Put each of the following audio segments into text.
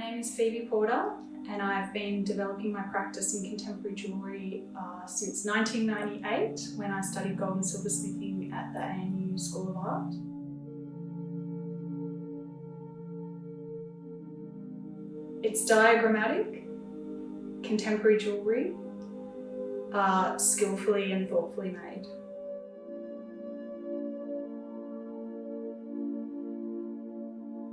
name is Phoebe Porter and I've been developing my practice in contemporary jewellery since 1998 when I studied gold and silversmithing at the ANU School of Art. It's diagrammatic, contemporary jewellery, skillfully and thoughtfully made.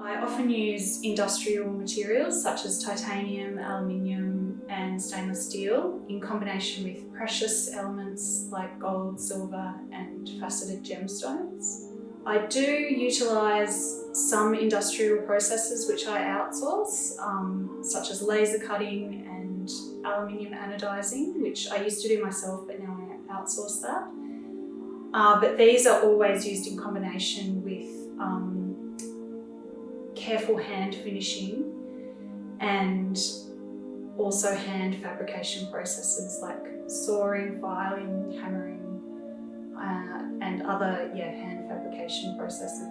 I often use industrial materials such as titanium, aluminium and stainless steel in combination with precious elements like gold, silver and faceted gemstones. I do utilise some industrial processes which I outsource, such as laser cutting and aluminium anodising, which I used to do myself but now I outsource that. But these are always used in combination with careful hand finishing and also hand fabrication processes like sawing, filing, hammering and other hand fabrication processes.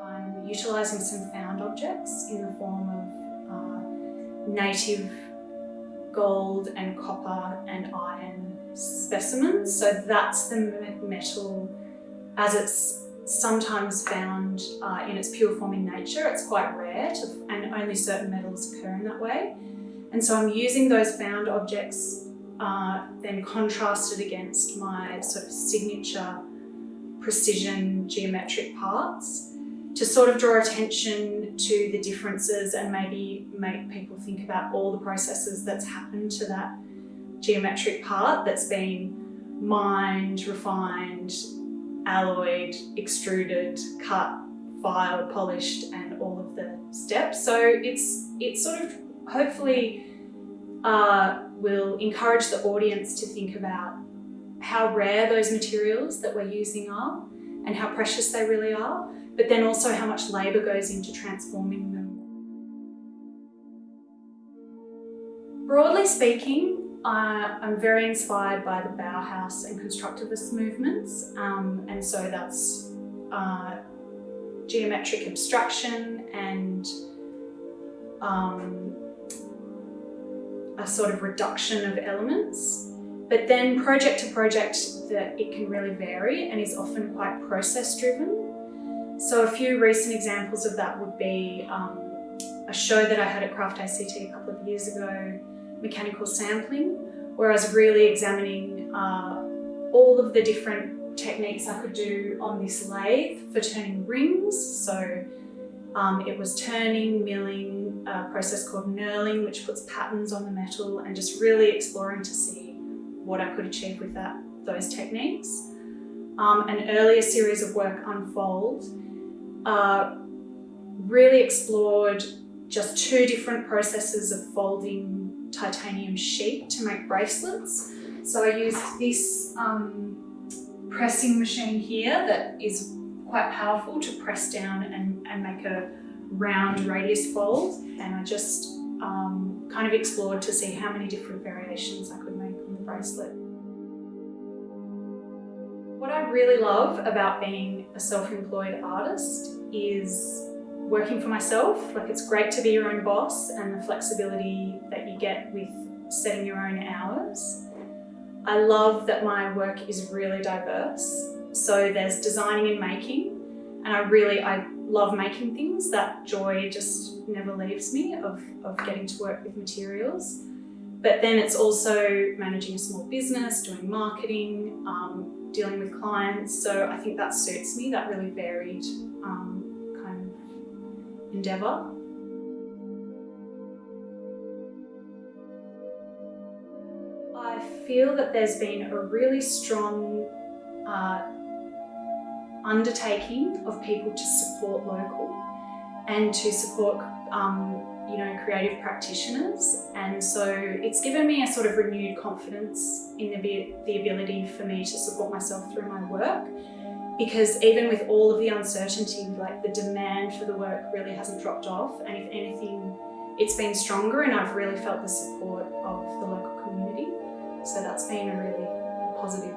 I'm utilising some found objects in the form of native gold and copper and iron specimens. So that's the metal as it's sometimes found in its pure form in nature. It's quite rare and only certain metals occur in that way. And so I'm using those found objects then contrasted against my sort of signature precision geometric parts to sort of draw attention to the differences and maybe make people think about all the processes that's happened to that geometric part that's been mined, refined, alloyed, extruded, cut, filed, polished and all of the steps. So it's sort of hopefully will encourage the audience to think about how rare those materials that we're using are and how precious they really are, but then also how much labour goes into transforming them. Broadly speaking, I'm very inspired by the Bauhaus and Constructivist movements, and so that's geometric abstraction and a sort of reduction of elements. But then project to project that it can really vary and is often quite process driven. So a few recent examples of that would be a show that I had at Craft ACT a couple of years ago, mechanical sampling, where I was really examining all of the different techniques I could do on this lathe for turning rings. So it was turning, milling, a process called knurling, which puts patterns on the metal, and just really exploring to see what I could achieve with those techniques. An earlier series of work, Unfold, really explored just two different processes of folding titanium sheet to make bracelets. So I used this pressing machine here that is quite powerful to press down and make a round radius fold. And I just kind of explored to see how many different variations I could make on the bracelet. What I really love about being a self-employed artist is working for myself. Like, it's great to be your own boss and the flexibility that you get with setting your own hours. I love that my work is really diverse. So there's designing and making, and I love making things. That joy just never leaves me of getting to work with materials. But then it's also managing a small business, doing marketing, dealing with clients. So I think that suits me, that really varied kind of endeavour. I feel that there's been a really strong undertaking of people to support local and to support creative practitioners, and so it's given me a sort of renewed confidence in the ability for me to support myself through my work, because even with all of the uncertainty, like, the demand for the work really hasn't dropped off, and if anything it's been stronger, and I've really felt the support of the local community, so that's been a really positive